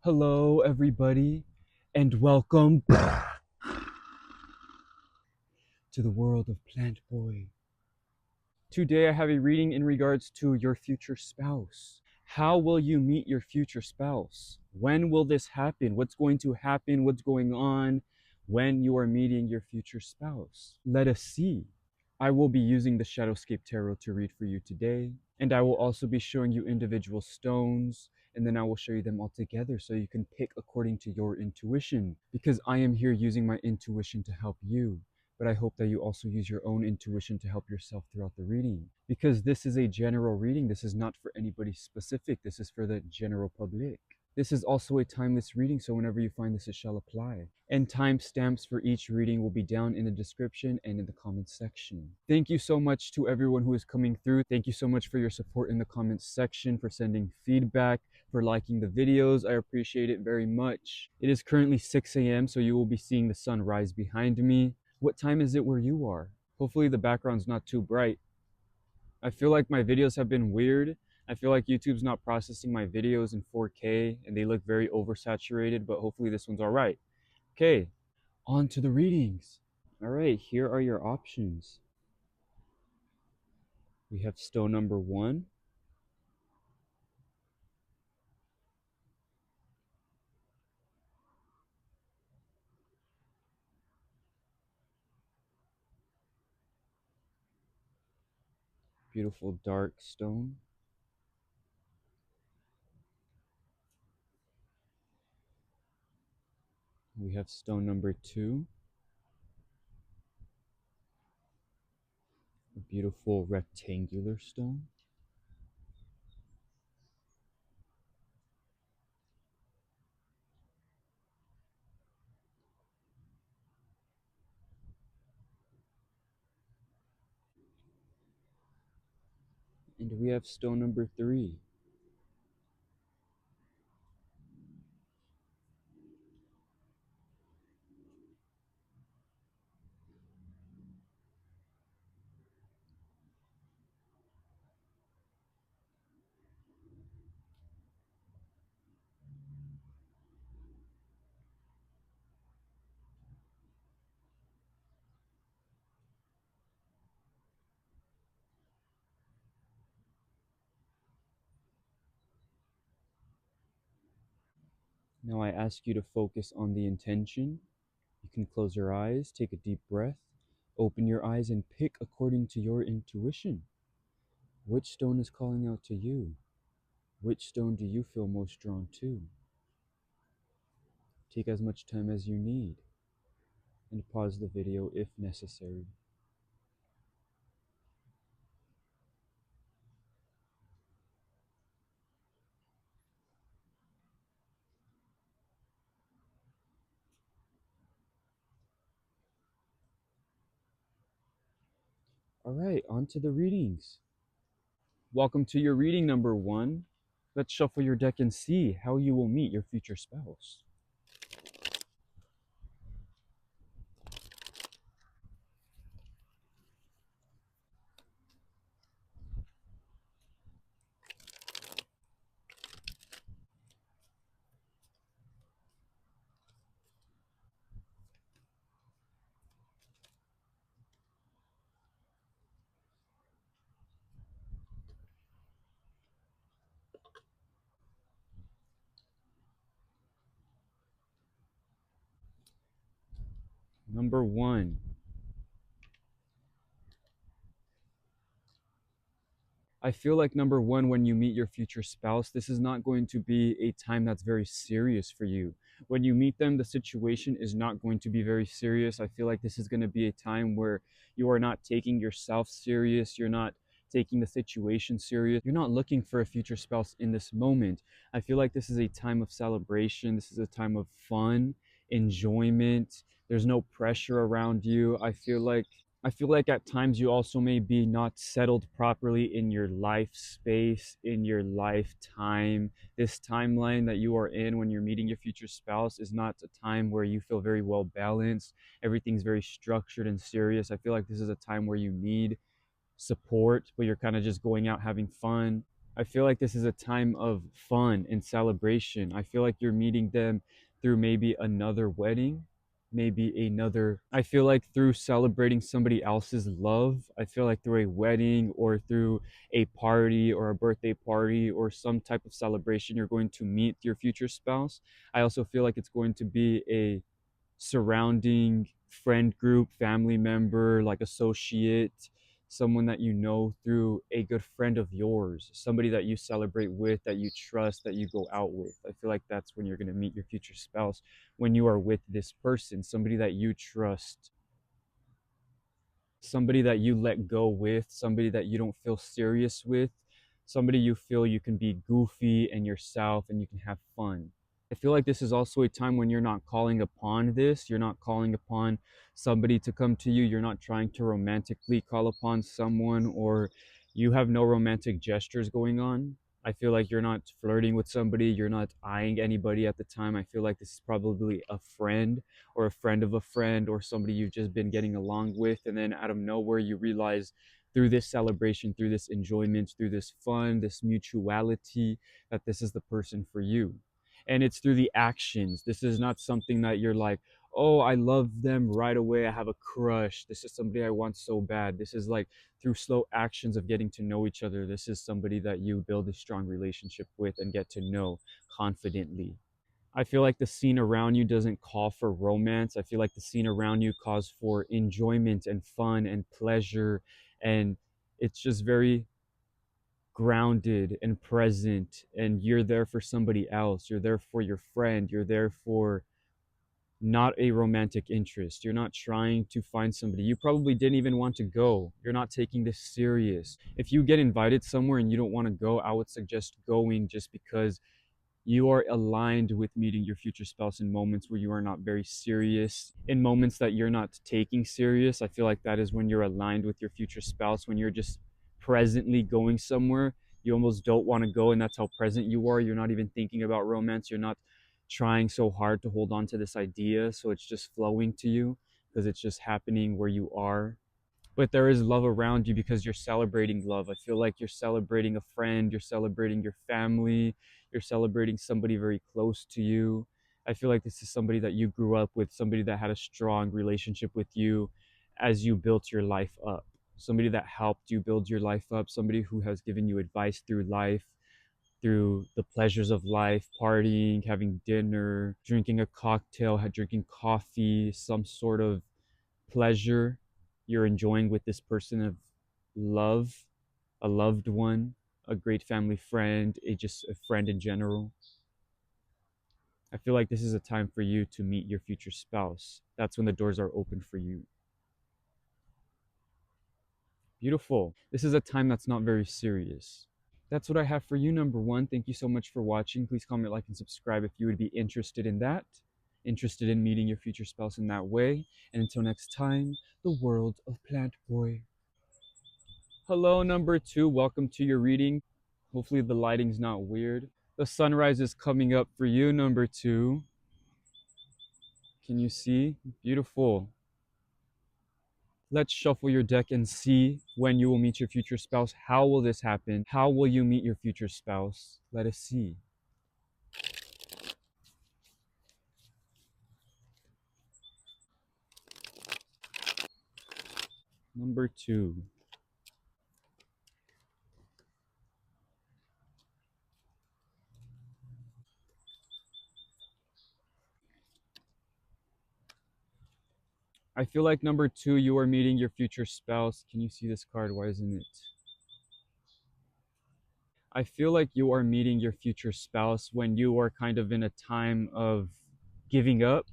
Hello, everybody, and welcome to the world of Plantboi. Today, I have a reading in regards to your future spouse. How will you meet your future spouse? When will this happen? What's going to happen? What's going on when you are meeting your future spouse? Let us see. I will be using the Shadowscape Tarot to read for you today, and I will also be showing you individual stones, and then I will show you them all together so you can pick according to your intuition, because I am here using my intuition to help you. But I hope that you also use your own intuition to help yourself throughout the reading, because this is a general reading. This is not for anybody specific. This is for the general public. This is also a timeless reading, so whenever you find this, it shall apply. And timestamps for each reading will be down in the description and in the comments section. Thank you so much to everyone who is coming through. Thank you so much for your support in the comments section, for sending feedback, for liking the videos. I appreciate it very much. It is currently 6 a.m., so you will be seeing the sun rise behind me. What time is it where you are? Hopefully the background's not too bright. I feel like my videos have been weird. I feel like YouTube's not processing my videos in 4K and they look very oversaturated, but hopefully this one's all right. Okay, on to the readings. All right, here are your options. We have stone number 1, beautiful dark stone. We have stone number 2, a beautiful rectangular stone. And we have stone number 3. Now I ask you to focus on the intention. You can close your eyes, take a deep breath, open your eyes, and pick according to your intuition. Which stone is calling out to you? Which stone do you feel most drawn to? Take as much time as you need and pause the video if necessary. All right, on to the readings. Welcome to your reading number 1. Let's shuffle your deck and see how you will meet your future spouse. Number 1. I feel like number 1, when you meet your future spouse, this is not going to be a time that's very serious for you. When you meet them, the situation is not going to be very serious. I feel like this is going to be a time where you are not taking yourself serious. You're not taking the situation serious. You're not looking for a future spouse in this moment. I feel like this is a time of celebration. This is a time of fun, enjoyment. There's no pressure around you. I feel like at times you also may be not settled properly in your life space, in your lifetime. This timeline that you are in when you're meeting your future spouse is not a time where you feel very well balanced. Everything's very structured and serious. I feel like this is a time where you need support, but you're kind of just going out having fun. I feel like this is a time of fun and celebration. I feel like you're meeting them through maybe another wedding, maybe another. I feel like through celebrating somebody else's love, I feel like through a wedding or through a party or a birthday party or some type of celebration, you're going to meet your future spouse. I also feel like it's going to be a surrounding friend group, family member, like associate, someone that you know through a good friend of yours, somebody that you celebrate with, that you trust, that you go out with. I feel like that's when you're going to meet your future spouse, when you are with this person, somebody that you trust, somebody that you let go with, somebody that you don't feel serious with, somebody you feel you can be goofy and yourself and you can have fun. I feel like this is also a time when you're not calling upon this. You're not calling upon somebody to come to you. You're not trying to romantically call upon someone, or you have no romantic gestures going on. I feel like you're not flirting with somebody. You're not eyeing anybody at the time. I feel like this is probably a friend or a friend of a friend or somebody you've just been getting along with. And then out of nowhere, you realize through this celebration, through this enjoyment, through this fun, this mutuality, that this is the person for you. And it's through the actions. This is not something that you're like, oh, I love them right away. I have a crush. This is somebody I want so bad. This is like through slow actions of getting to know each other. This is somebody that you build a strong relationship with and get to know confidently. I feel like the scene around you doesn't call for romance. I feel like the scene around you calls for enjoyment and fun and pleasure. And it's just very grounded and present, and you're there for somebody else, you're there for your friend, you're there for not a romantic interest, you're not trying to find somebody, you probably didn't even want to go, you're not taking this serious. If you get invited somewhere and you don't want to go, I would suggest going just because you are aligned with meeting your future spouse in moments where you are not very serious, in moments that you're not taking serious. I feel like that is when you're aligned with your future spouse, when you're just presently going somewhere. You almost don't want to go, and that's how present you are. You're not even thinking about romance. You're not trying so hard to hold on to this idea. So it's just flowing to you because it's just happening where you are, but there is love around you because you're celebrating love. I feel like you're celebrating a friend, you're celebrating your family, you're celebrating somebody very close to you. I feel like this is somebody that you grew up with, somebody that had a strong relationship with you as you built your life up, somebody that helped you build your life up, somebody who has given you advice through life, through the pleasures of life, partying, having dinner, drinking a cocktail, drinking coffee, some sort of pleasure you're enjoying with this person of love, a loved one, a great family friend, just a friend in general. I feel like this is a time for you to meet your future spouse. That's when the doors are open for you. Beautiful. This is a time that's not very serious. That's what I have for you, number one. Thank you so much for watching. Please comment, like, and subscribe if you would be interested in that, interested in meeting your future spouse in that way. And until next time, the world of Plantboi. Hello, number two. Welcome to your reading. Hopefully, the lighting's not weird. The sunrise is coming up for you, number two. Can you see? Beautiful. Let's shuffle your deck and see when you will meet your future spouse. How will this happen? How will you meet your future spouse? Let us see. Number two. I feel like number two, you are meeting your future spouse. Can you see this card? Why isn't it? I feel like you are meeting your future spouse when you are kind of in a time of giving up,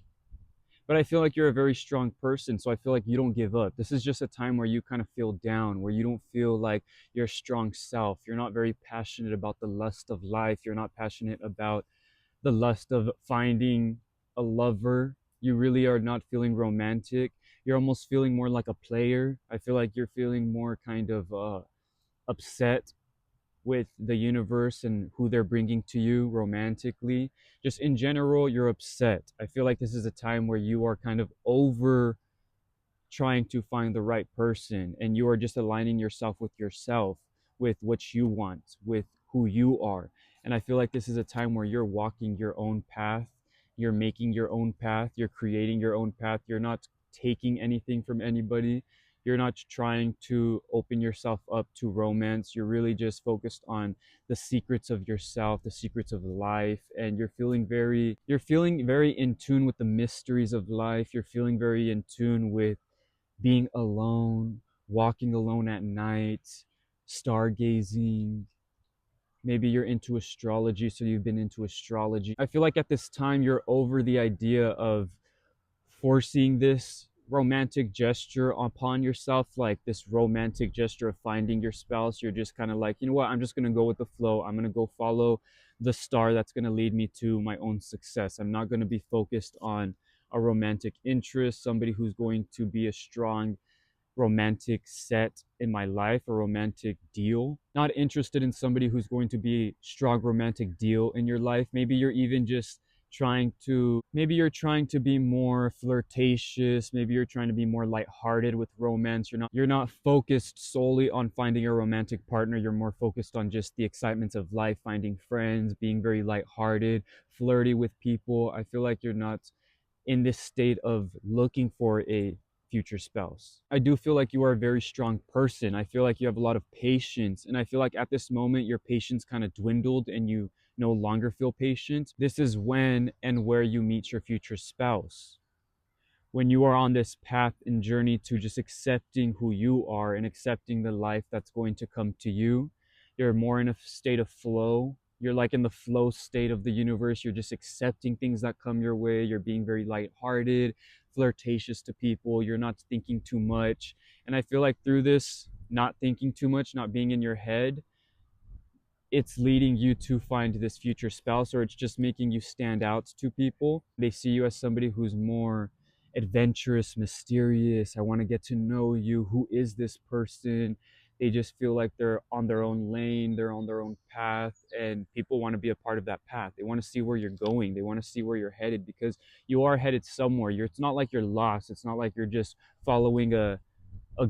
but I feel like you're a very strong person. So I feel like you don't give up. This is just a time where you kind of feel down, where you don't feel like your strong self. You're not very passionate about the lust of life. You're not passionate about the lust of finding a lover. You really are not feeling romantic. You're almost feeling more like a player. I feel like you're feeling more kind of upset with the universe and who they're bringing to you romantically. Just in general, you're upset. I feel like this is a time where you are kind of over trying to find the right person, and you are just aligning yourself with what you want, with who you are. And I feel like this is a time where you're walking your own path, you're making your own path, you're creating your own path. You're not taking anything from anybody. You're not trying to open yourself up to romance. You're really just focused on the secrets of yourself, the secrets of life, and you're feeling very in tune with the mysteries of life. You're feeling very in tune with being alone, walking alone at night, stargazing. Maybe you're into astrology, so you've been into astrology. I feel like at this time you're over the idea of forcing this romantic gesture upon yourself, like this romantic gesture of finding your spouse. You're just kind of like, you know what, I'm just going to go with the flow. I'm going to go follow the star that's going to lead me to my own success. I'm not going to be focused on a romantic interest, somebody who's going to be a strong romantic set in my life, a romantic deal. Not interested in somebody who's going to be strong romantic deal in your life. Maybe you're even just trying to be more flirtatious. Maybe you're trying to be more lighthearted with romance. You're not focused solely on finding a romantic partner. You're more focused on just the excitements of life, finding friends, being very lighthearted, flirty with people. I feel like you're not in this state of looking for a future spouse. I do feel like you are a very strong person. I feel like you have a lot of patience. And I feel like at this moment, your patience kind of dwindled and you no longer feel patient. This is when and where you meet your future spouse. When you are on this path and journey to just accepting who you are and accepting the life that's going to come to you, you're more in a state of flow. You're like in the flow state of the universe. You're just accepting things that come your way. You're being very lighthearted, flirtatious to people. You're not thinking too much. And I feel like through this, not thinking too much, not being in your head, it's leading you to find this future spouse, or it's just making you stand out to people. They see you as somebody who's more adventurous, mysterious. I want to get to know you. Who is this person? They just feel like they're on their own lane, they're on their own path, and people want to be a part of that path. They want to see where you're going, they want to see where you're headed, because you are headed somewhere. It's not like you're lost, it's not like you're just following a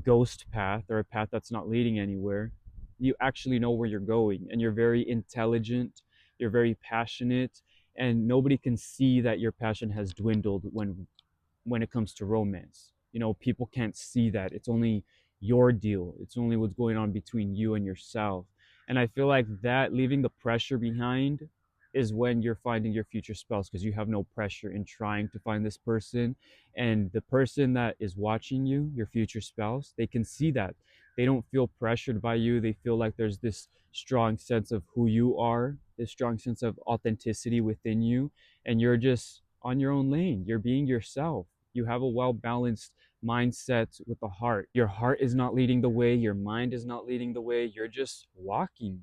ghost path or a path that's not leading anywhere. You actually know where you're going, and you're very intelligent, you're very passionate, and nobody can see that your passion has dwindled when it comes to romance. You know, people can't see that. It's only your deal. It's only what's going on between you and yourself. And I feel like that leaving the pressure behind is when you're finding your future spouse, because you have no pressure in trying to find this person. And the person that is watching you, your future spouse, they can see that. They don't feel pressured by you. They feel like there's this strong sense of who you are, this strong sense of authenticity within you, and you're just on your own lane. You're being yourself. You have a well balanced mindset with the heart. Your heart is not leading the way, your mind is not leading the way. You're just walking.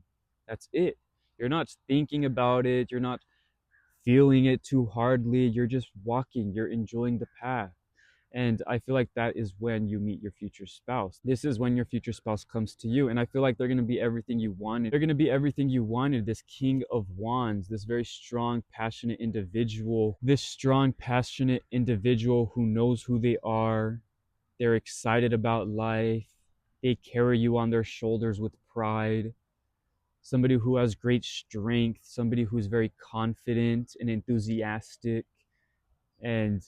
That's it. You're not thinking about it, you're not feeling it too hardly. You're just walking, you're enjoying the path. And I feel like that is when you meet your future spouse. This is when your future spouse comes to you. And I feel like they're going to be everything you wanted. They're going to be everything you wanted. This king of wands, this very strong, passionate individual, who knows who they are. They're excited about life. They carry you on their shoulders with pride. Somebody who has great strength, somebody who's very confident and enthusiastic. And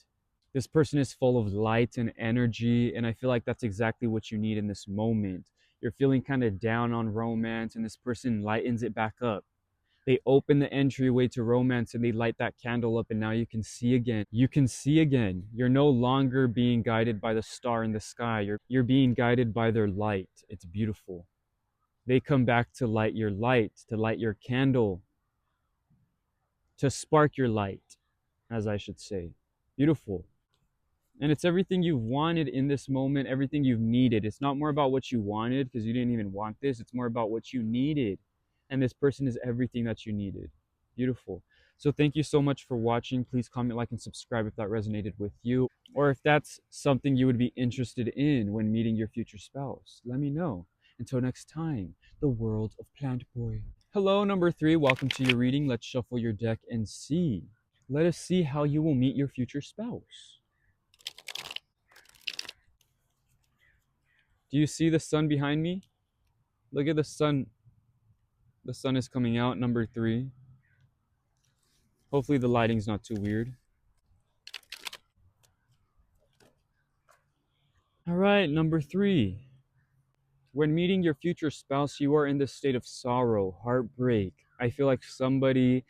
this person is full of light and energy, and I feel like that's exactly what you need in this moment. You're feeling kind of down on romance, and this person lightens it back up. They open the entryway to romance and they light that candle up, and now you can see again. You can see again. You're no longer being guided by the star in the sky. You're being guided by their light. It's beautiful. They come back to light your light, to light your candle, to spark your light, as I should say. Beautiful. And it's everything you've wanted in this moment, everything you've needed. It's not more about what you wanted, because you didn't even want this. It's more about what you needed. And this person is everything that you needed. Beautiful. So thank you so much for watching. Please comment, like, and subscribe if that resonated with you, or if that's something you would be interested in when meeting your future spouse. Let me know. Until next time, the world of Plantboi. Hello, number 3. Welcome to your reading. Let's shuffle your deck and see. Let us see how you will meet your future spouse. Do you see the sun behind me? Look at the sun The sun is coming out, number 3. Hopefully the lighting's not too weird. All right, number 3. When meeting your future spouse, you are in this state of sorrow, heartbreak. I feel like somebody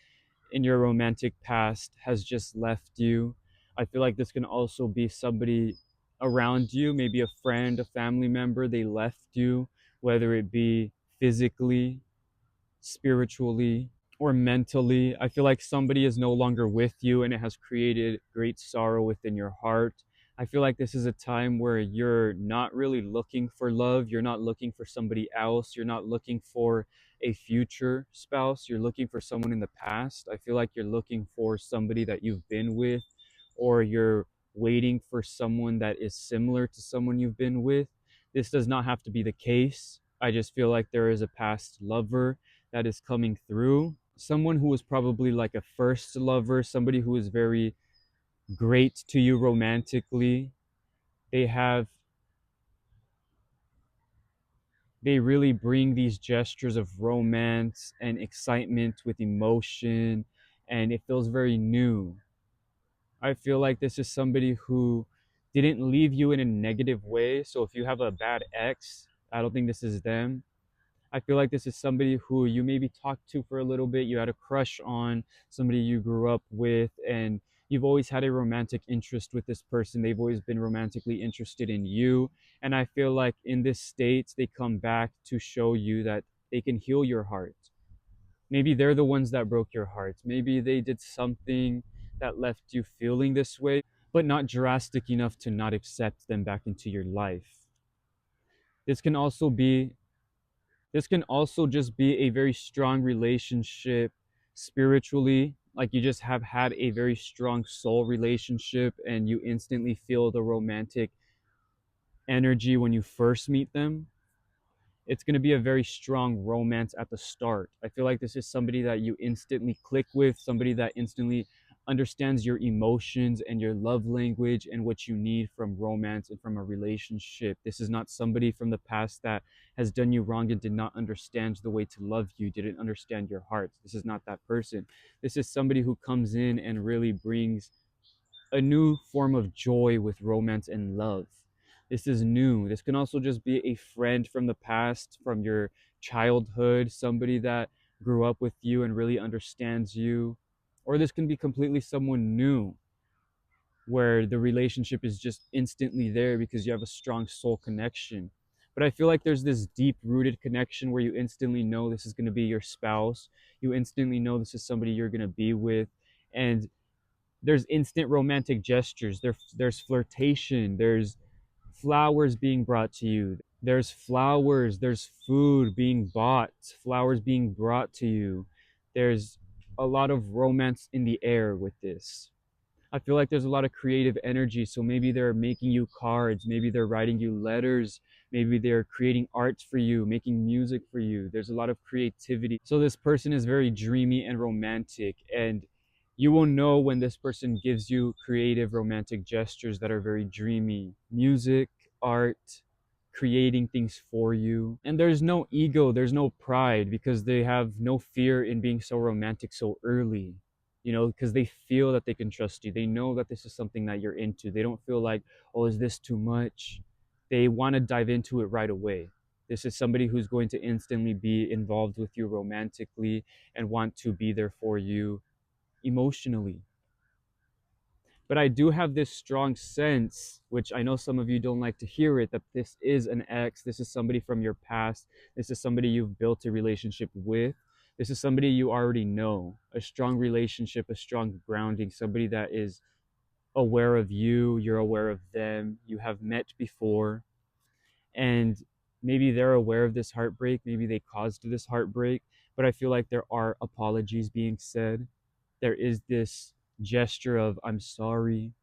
in your romantic past has just left you. I feel like this can also be somebody around you, maybe a friend, a family member, they left you, whether it be physically, spiritually, or mentally. I feel like somebody is no longer with you and it has created great sorrow within your heart. I feel like this is a time where you're not really looking for love. You're not looking for somebody else. You're not looking for a future spouse. You're looking for someone in the past. I feel like you're looking for somebody that you've been with, or you're waiting for someone that is similar to someone you've been with. This does not have to be the case. I just feel like there is a past lover that is coming through. Someone who was probably like a first lover, somebody who is very great to you romantically. They have they really bring these gestures of romance and excitement with emotion, and it feels very new. I feel like this is somebody who didn't leave you in a negative way. So if you have a bad ex, I don't think this is them. I feel like this is somebody who you maybe talked to for a little bit, you had a crush on, somebody you grew up with, and you've always had a romantic interest with this person. They've always been romantically interested in you. And I feel like in this state, they come back to show you that they can heal your heart. Maybe they're the ones that broke your heart. Maybe they did something that left you feeling this way, but not drastic enough to not accept them back into your life. This can also be this can also just be a very strong relationship spiritually. Like you just have had a very strong soul relationship and you instantly feel the romantic energy when you first meet them. It's going to be a very strong romance at the start. I feel like this is somebody that you instantly click with, somebody that instantly understands your emotions and your love language and what you need from romance and from a relationship. This is not somebody from the past that has done you wrong and did not understand the way to love you, didn't understand your heart. This is not that person. This is somebody who comes in and really brings a new form of joy with romance and love. This is new. This can also just be a friend from the past, from your childhood, somebody that grew up with you and really understands you. Or this can be completely someone new, where the relationship is just instantly there because you have a strong soul connection. But I feel like there's this deep rooted connection where you instantly know this is going to be your spouse. You instantly know this is somebody you're going to be with. And there's instant romantic gestures. There's flirtation. There's flowers being brought to you. There's flowers. There's food being bought. Flowers being brought to you. There's a lot of romance in the air with this. I feel like there's a lot of creative energy. So maybe they're making you cards. Maybe they're writing you letters. Maybe they're creating arts for you, making music for you. There's a lot of creativity. So this person is very dreamy and romantic. And you will know when this person gives you creative romantic gestures that are very dreamy. Music, art, creating things for you. And there's no ego, there's no pride because they have no fear in being so romantic so early, because they feel that they can trust you. They know that this is something that you're into. They don't feel like, oh, is this too much? They want to dive into it right away. This is somebody who's going to instantly be involved with you romantically and want to be there for you emotionally. But I do have this strong sense, which I know some of you don't like to hear it, that this is an ex. This is somebody from your past. This is somebody you've built a relationship with. This is somebody you already know. A strong relationship, a strong grounding, somebody that is aware of you, you're aware of them, you have met before, and maybe they're aware of this heartbreak, maybe they caused this heartbreak, but I feel like there are apologies being said. There is this gesture of, I'm sorry,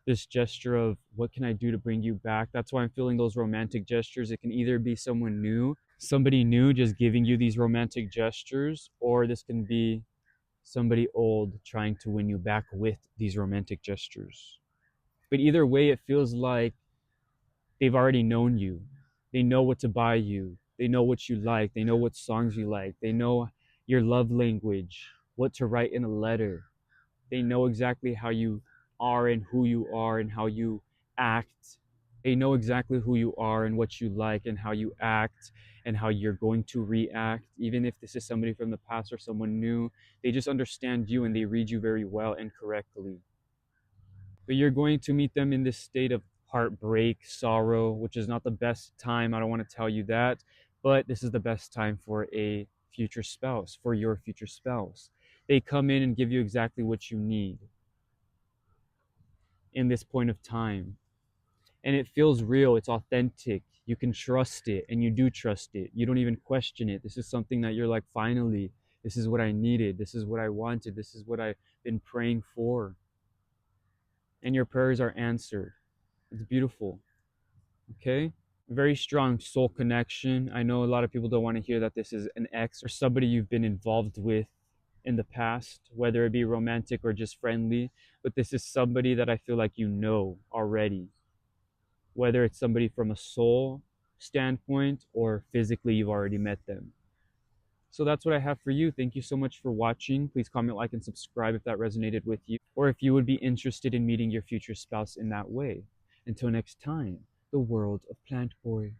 this gesture of what can I do to bring you back. That's why I'm feeling those romantic gestures. It can either be someone new, somebody new just giving you these romantic gestures, or this can be somebody old trying to win you back with these romantic gestures. But either way, it feels like they've already known you. They know what to buy you. They know what you like. They know what songs you like. They know your love language, what to write in a letter. They know exactly how you are and who you are and how you act. They know exactly who you are and what you like and how you act and how you're going to react. Even if this is somebody from the past or someone new, they just understand you and they read you very well and correctly. But you're going to meet them in this state of heartbreak, sorrow, which is not the best time. I don't want to tell you that, but this is the best time for a future spouse, for your future spouse. They come in and give you exactly what you need in this point of time. And it feels real, it's authentic. You can trust it, and you do trust it. You don't even question it. This is something that you're like, finally, this is what I needed. This is what I wanted. This is what I've been praying for. And your prayers are answered. It's beautiful. Okay? Very strong soul connection. I know a lot of people don't want to hear that this is an ex or somebody you've been involved with in the past, whether it be romantic or just friendly, but this is somebody that I feel like you know already, whether it's somebody from a soul standpoint or physically you've already met them. So that's what I have for you. Thank you so much for watching. Please comment, like, and subscribe if that resonated with you, or if you would be interested in meeting your future spouse in that way. Until next time, the world of Plantboi.